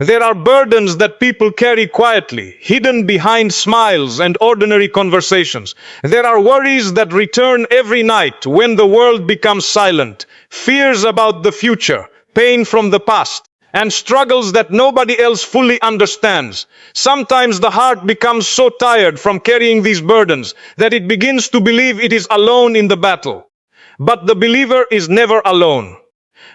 There are burdens that people carry quietly, hidden behind smiles and ordinary conversations. There are worries that return every night when the world becomes silent, fears about the future, pain from the past, and struggles that nobody else fully understands. Sometimes the heart becomes so tired from carrying these burdens that it begins to believe it is alone in the battle. But the believer is never alone.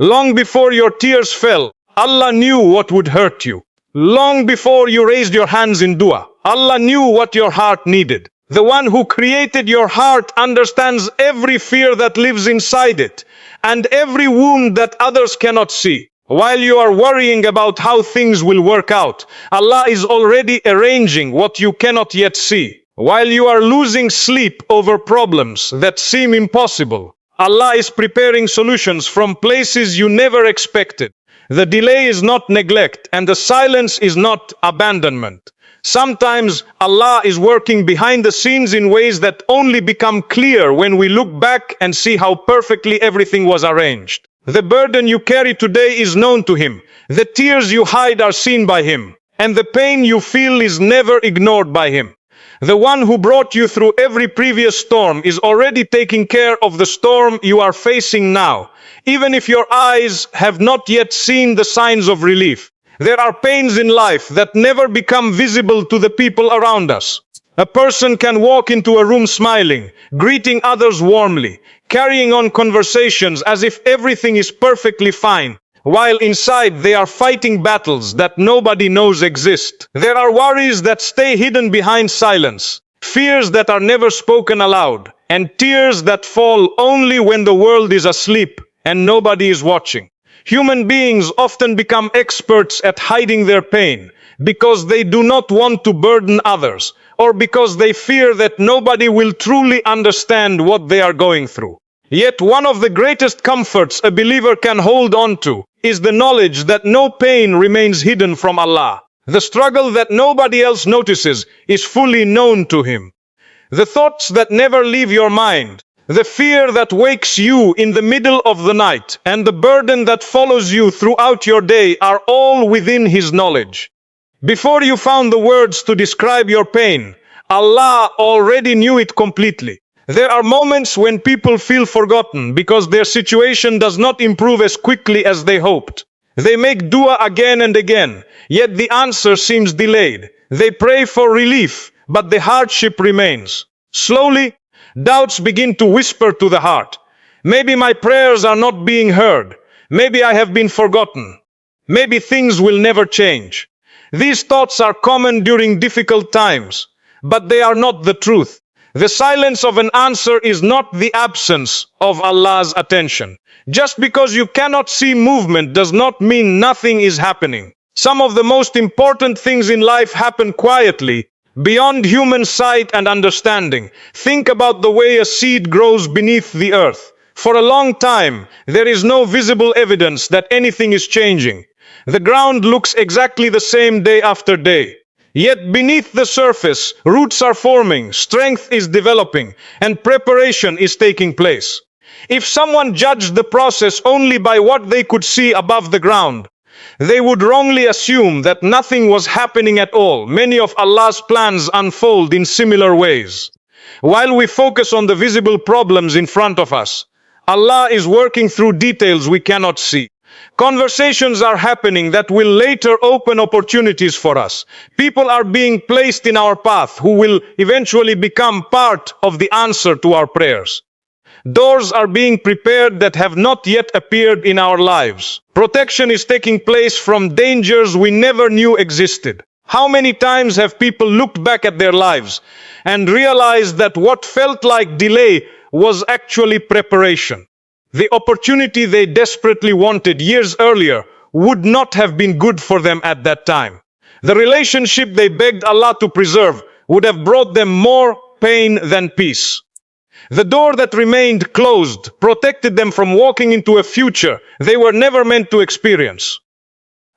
Long before your tears fell, Allah knew what would hurt you. Long before you raised your hands in dua, Allah knew what your heart needed. The one who created your heart understands every fear that lives inside it and every wound that others cannot see. While you are worrying about how things will work out, Allah is already arranging what you cannot yet see. While you are losing sleep over problems that seem impossible, Allah is preparing solutions from places you never expected. The delay is not neglect, and the silence is not abandonment. Sometimes Allah is working behind the scenes in ways that only become clear when we look back and see how perfectly everything was arranged. The burden you carry today is known to Him. The tears you hide are seen by Him. And the pain you feel is never ignored by Him. The one who brought you through every previous storm is already taking care of the storm you are facing now, even if your eyes have not yet seen the signs of relief. There are pains in life that never become visible to the people around us. A person can walk into a room smiling, greeting others warmly, carrying on conversations as if everything is perfectly fine, while inside they are fighting battles that nobody knows exist. There are worries that stay hidden behind silence, fears that are never spoken aloud, and tears that fall only when the world is asleep and nobody is watching. Human beings often become experts at hiding their pain because they do not want to burden others, or because they fear that nobody will truly understand what they are going through. Yet one of the greatest comforts a believer can hold on to is the knowledge that no pain remains hidden from Allah. The struggle that nobody else notices is fully known to Him. The thoughts that never leave your mind, the fear that wakes you in the middle of the night, and the burden that follows you throughout your day are all within His knowledge. Before you found the words to describe your pain, Allah already knew it completely. There are moments when people feel forgotten because their situation does not improve as quickly as they hoped. They make dua again and again, yet the answer seems delayed. They pray for relief, but the hardship remains. Slowly, doubts begin to whisper to the heart. Maybe my prayers are not being heard. Maybe I have been forgotten. Maybe things will never change. These thoughts are common during difficult times, but they are not the truth. The silence of an answer is not the absence of Allah's attention. Just because you cannot see movement does not mean nothing is happening. Some of the most important things in life happen quietly, beyond human sight and understanding. Think about the way a seed grows beneath the earth. For a long time, there is no visible evidence that anything is changing. The ground looks exactly the same day after day. Yet beneath the surface, roots are forming, strength is developing, and preparation is taking place. If someone judged the process only by what they could see above the ground, they would wrongly assume that nothing was happening at all. Many of Allah's plans unfold in similar ways. While we focus on the visible problems in front of us, Allah is working through details we cannot see. Conversations are happening that will later open opportunities for us. People are being placed in our path who will eventually become part of the answer to our prayers. Doors are being prepared that have not yet appeared in our lives. Protection is taking place from dangers we never knew existed. How many times have people looked back at their lives and realized that what felt like delay was actually preparation? The opportunity they desperately wanted years earlier would not have been good for them at that time. The relationship they begged Allah to preserve would have brought them more pain than peace. The door that remained closed protected them from walking into a future they were never meant to experience.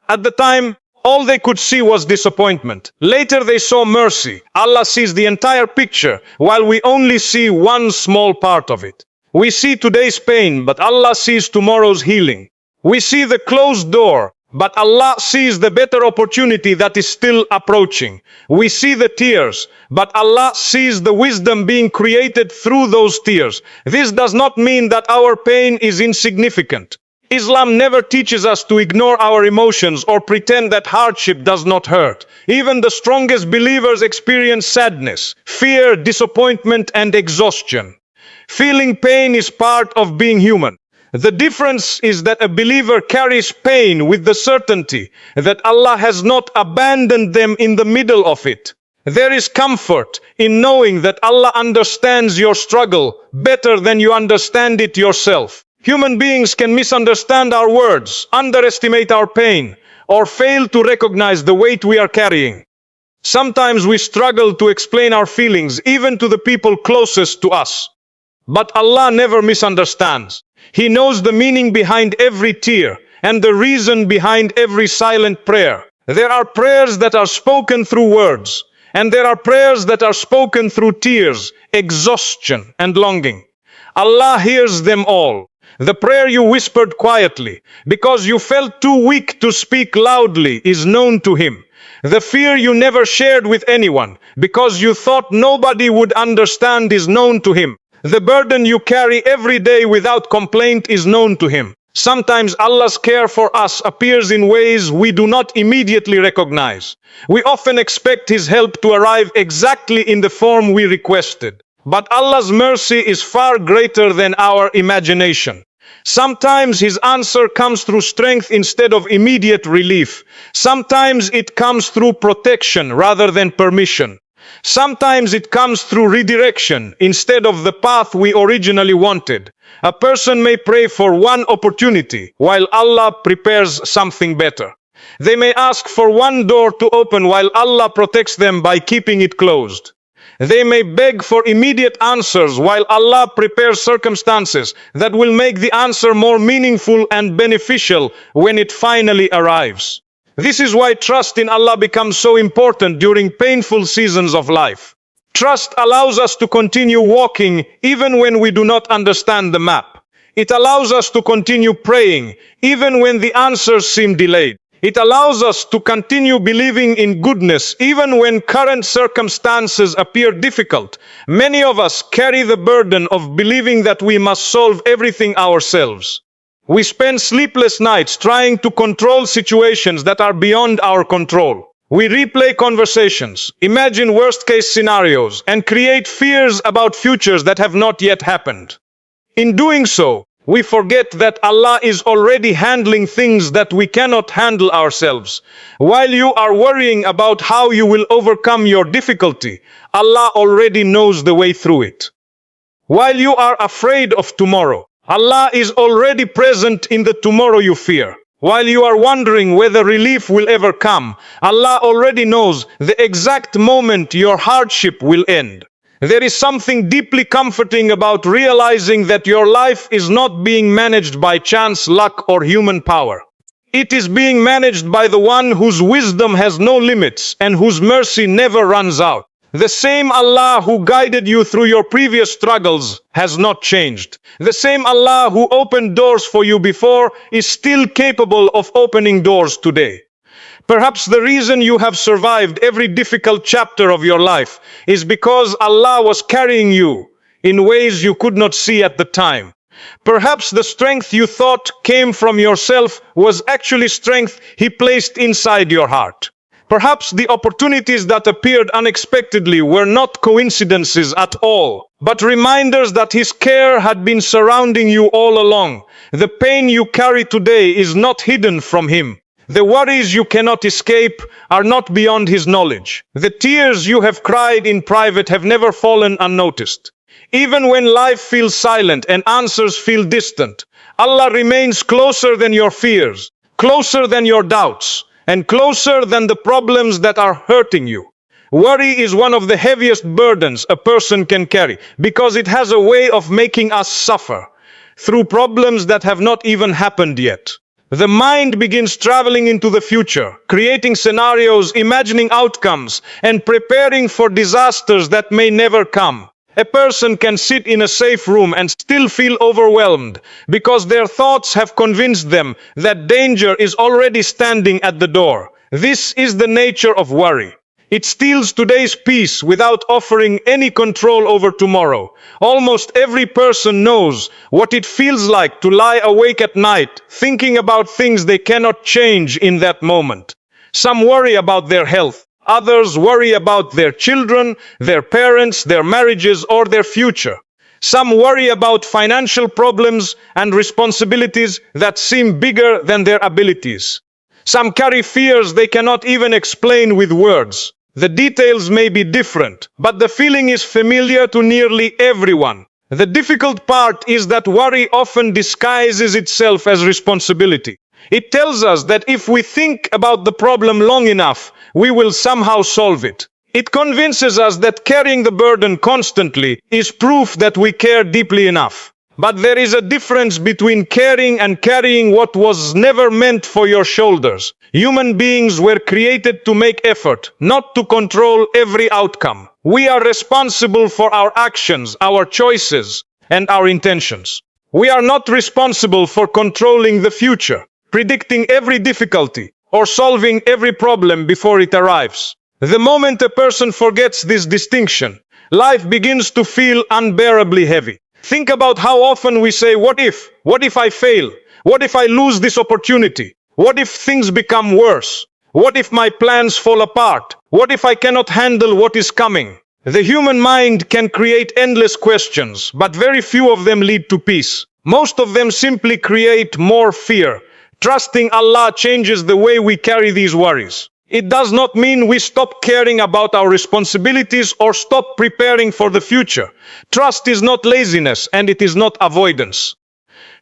At the time, all they could see was disappointment. Later they saw mercy. Allah sees the entire picture, while we only see one small part of it. We see today's pain, but Allah sees tomorrow's healing. We see the closed door, But Allah sees the better opportunity that is still approaching. We see the tears, but Allah sees the wisdom being created through those tears. This does not mean that our pain is insignificant. Islam never teaches us to ignore our emotions or pretend that hardship does not hurt. Even the strongest believers experience sadness, fear, disappointment, and exhaustion. Feeling pain is part of being human. The difference is that a believer carries pain with the certainty that Allah has not abandoned them in the middle of it. There is comfort in knowing that Allah understands your struggle better than you understand it yourself. Human beings can misunderstand our words, underestimate our pain, or fail to recognize the weight we are carrying. Sometimes we struggle to explain our feelings even to the people closest to us. But Allah never misunderstands. He knows the meaning behind every tear and the reason behind every silent prayer. There are prayers that are spoken through words, and there are prayers that are spoken through tears, exhaustion, and longing. Allah hears them all. The prayer you whispered quietly because you felt too weak to speak loudly is known to Him. The fear you never shared with anyone because you thought nobody would understand is known to Him. The burden you carry every day without complaint is known to Him. Sometimes Allah's care for us appears in ways we do not immediately recognize. We often expect His help to arrive exactly in the form we requested. But Allah's mercy is far greater than our imagination. Sometimes His answer comes through strength instead of immediate relief. Sometimes it comes through protection rather than permission. Sometimes it comes through redirection instead of the path we originally wanted. A person may pray for one opportunity while Allah prepares something better. They may ask for one door to open while Allah protects them by keeping it closed. They may beg for immediate answers while Allah prepares circumstances that will make the answer more meaningful and beneficial when it finally arrives. This is why trust in Allah becomes so important during painful seasons of life. Trust allows us to continue walking even when we do not understand the map. It allows us to continue praying even when the answers seem delayed. It allows us to continue believing in goodness even when current circumstances appear difficult. Many of us carry the burden of believing that we must solve everything ourselves. We spend sleepless nights trying to control situations that are beyond our control. We replay conversations, imagine worst-case scenarios, and create fears about futures that have not yet happened. In doing so, we forget that Allah is already handling things that we cannot handle ourselves. While you are worrying about how you will overcome your difficulty, Allah already knows the way through it. While you are afraid of tomorrow, Allah is already present in the tomorrow you fear. While you are wondering whether relief will ever come, Allah already knows the exact moment your hardship will end. There is something deeply comforting about realizing that your life is not being managed by chance, luck, or human power. It is being managed by the one whose wisdom has no limits and whose mercy never runs out. The same Allah who guided you through your previous struggles has not changed. The same Allah who opened doors for you before is still capable of opening doors today. Perhaps the reason you have survived every difficult chapter of your life is because Allah was carrying you in ways you could not see at the time. Perhaps the strength you thought came from yourself was actually strength He placed inside your heart. Perhaps the opportunities that appeared unexpectedly were not coincidences at all, but reminders that His care had been surrounding you all along. The pain you carry today is not hidden from Him. The worries you cannot escape are not beyond His knowledge. The tears you have cried in private have never fallen unnoticed. Even when life feels silent and answers feel distant, Allah remains closer than your fears, closer than your doubts, and closer than the problems that are hurting you. Worry is one of the heaviest burdens a person can carry because it has a way of making us suffer through problems that have not even happened yet. The mind begins traveling into the future, creating scenarios, imagining outcomes, and preparing for disasters that may never come. A person can sit in a safe room and still feel overwhelmed because their thoughts have convinced them that danger is already standing at the door. This is the nature of worry. It steals today's peace without offering any control over tomorrow. Almost every person knows what it feels like to lie awake at night, thinking about things they cannot change in that moment. Some worry about their health. Others worry about their children, their parents, their marriages, or their future. Some worry about financial problems and responsibilities that seem bigger than their abilities. Some carry fears they cannot even explain with words. The details may be different, but the feeling is familiar to nearly everyone. The difficult part is that worry often disguises itself as responsibility. It tells us that if we think about the problem long enough, we will somehow solve it. It convinces us that carrying the burden constantly is proof that we care deeply enough. But there is a difference between caring and carrying what was never meant for your shoulders. Human beings were created to make effort, not to control every outcome. We are responsible for our actions, our choices, and our intentions. We are not responsible for controlling the future, predicting every difficulty, or solving every problem before it arrives. The moment a person forgets this distinction, life begins to feel unbearably heavy. Think about how often we say, what if? What if I fail? What if I lose this opportunity? What if things become worse? What if my plans fall apart? What if I cannot handle what is coming? The human mind can create endless questions, but very few of them lead to peace. Most of them simply create more fear. Trusting Allah changes the way we carry these worries. It does not mean we stop caring about our responsibilities or stop preparing for the future. Trust is not laziness and it is not avoidance.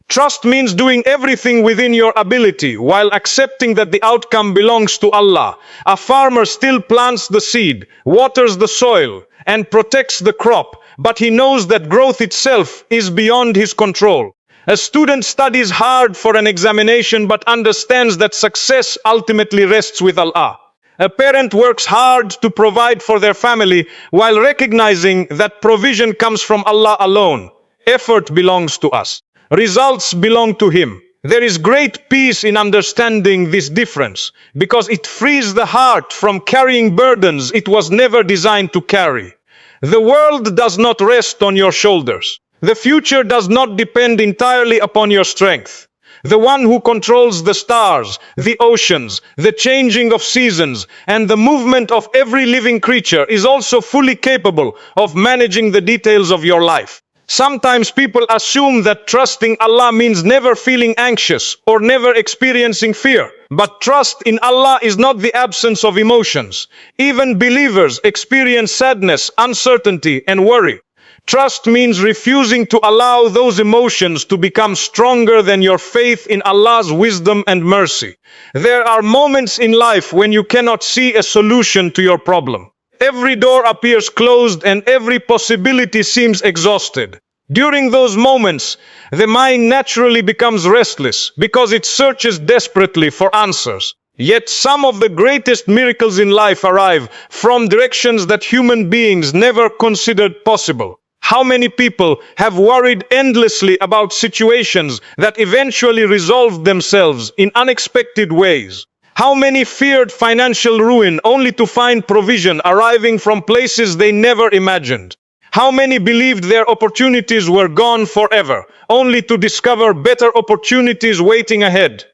Trust means doing everything within your ability while accepting that the outcome belongs to Allah. A farmer still plants the seed, waters the soil, and protects the crop, but he knows that growth itself is beyond his control. A student studies hard for an examination but understands that success ultimately rests with Allah. A parent works hard to provide for their family while recognizing that provision comes from Allah alone. Effort belongs to us. Results belong to Him. There is great peace in understanding this difference because it frees the heart from carrying burdens it was never designed to carry. The world does not rest on your shoulders. The future does not depend entirely upon your strength. The one who controls the stars, the oceans, the changing of seasons, and the movement of every living creature is also fully capable of managing the details of your life. Sometimes people assume that trusting Allah means never feeling anxious or never experiencing fear. But trust in Allah is not the absence of emotions. Even believers experience sadness, uncertainty, and worry. Trust means refusing to allow those emotions to become stronger than your faith in Allah's wisdom and mercy. There are moments in life when you cannot see a solution to your problem. Every door appears closed and every possibility seems exhausted. During those moments, the mind naturally becomes restless because it searches desperately for answers. Yet some of the greatest miracles in life arrive from directions that human beings never considered possible. How many people have worried endlessly about situations that eventually resolved themselves in unexpected ways? How many feared financial ruin only to find provision arriving from places they never imagined? How many believed their opportunities were gone forever, only to discover better opportunities waiting ahead?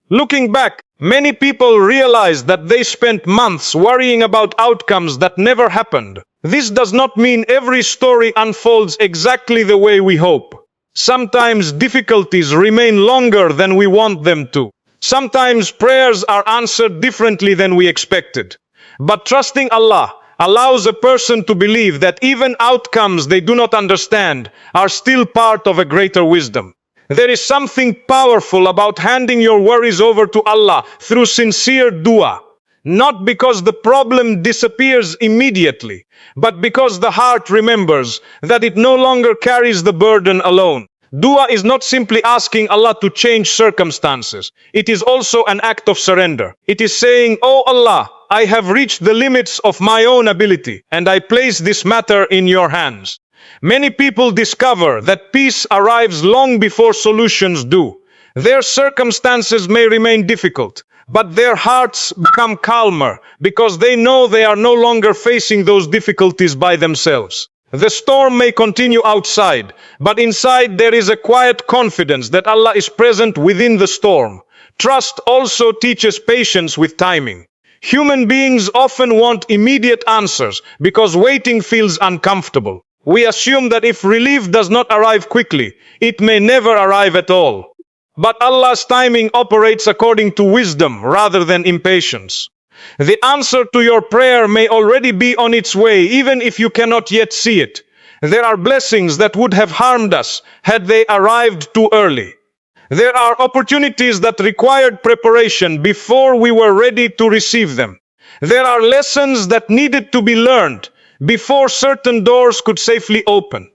Looking back, many people realized that they spent months worrying about outcomes that never happened. This does not mean every story unfolds exactly the way we hope. Sometimes difficulties remain longer than we want them to. Sometimes prayers are answered differently than we expected. But trusting Allah allows a person to believe that even outcomes they do not understand are still part of a greater wisdom. There is something powerful about handing your worries over to Allah through sincere dua. Not because the problem disappears immediately, but because the heart remembers that it no longer carries the burden alone. Dua is not simply asking Allah to change circumstances. It is also an act of surrender. It is saying, "Oh Allah, I have reached the limits of my own ability, and I place this matter in your hands." Many people discover that peace arrives long before solutions do. Their circumstances may remain difficult, but their hearts become calmer because they know they are no longer facing those difficulties by themselves. The storm may continue outside, but inside there is a quiet confidence that Allah is present within the storm. Trust also teaches patience with timing. Human beings often want immediate answers because waiting feels uncomfortable. We assume that if relief does not arrive quickly, it may never arrive at all. But Allah's timing operates according to wisdom rather than impatience. The answer to your prayer may already be on its way, even if you cannot yet see it. There are blessings that would have harmed us had they arrived too early. There are opportunities that required preparation before we were ready to receive them. There are lessons that needed to be learned before certain doors could safely open.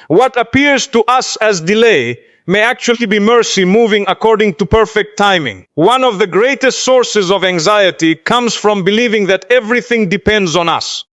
What appears to us as delay may actually be mercy moving according to perfect timing. One of the greatest sources of anxiety comes from believing that everything depends on us.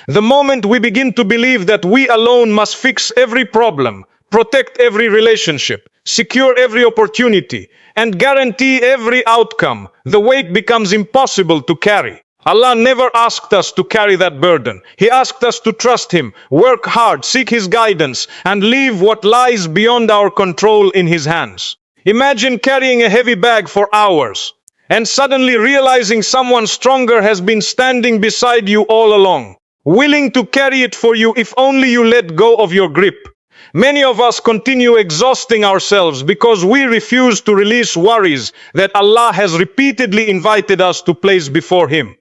The moment we begin to believe that we alone must fix every problem, protect every relationship, secure every opportunity, and guarantee every outcome, the weight becomes impossible to carry. Allah never asked us to carry that burden. He asked us to trust Him, work hard, seek His guidance, and leave what lies beyond our control in His hands. Imagine carrying a heavy bag for hours, and suddenly realizing someone stronger has been standing beside you all along, willing to carry it for you if only you let go of your grip. Many of us continue exhausting ourselves because we refuse to release worries that Allah has repeatedly invited us to place before Him.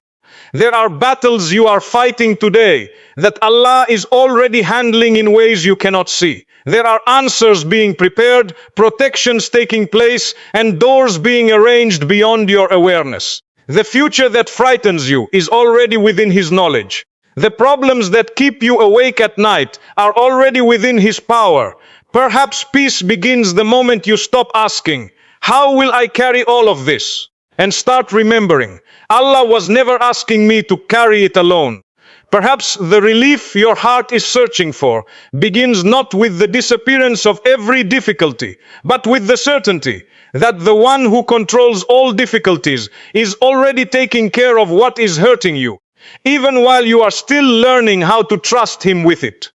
There are battles you are fighting today that Allah is already handling in ways you cannot see. There are answers being prepared, protections taking place, and doors being arranged beyond your awareness. The future that frightens you is already within His knowledge. The problems that keep you awake at night are already within His power. Perhaps peace begins the moment you stop asking, "How will I carry all of this?" and start remembering, Allah was never asking me to carry it alone. Perhaps the relief your heart is searching for begins not with the disappearance of every difficulty, but with the certainty that the one who controls all difficulties is already taking care of what is hurting you, even while you are still learning how to trust Him with it.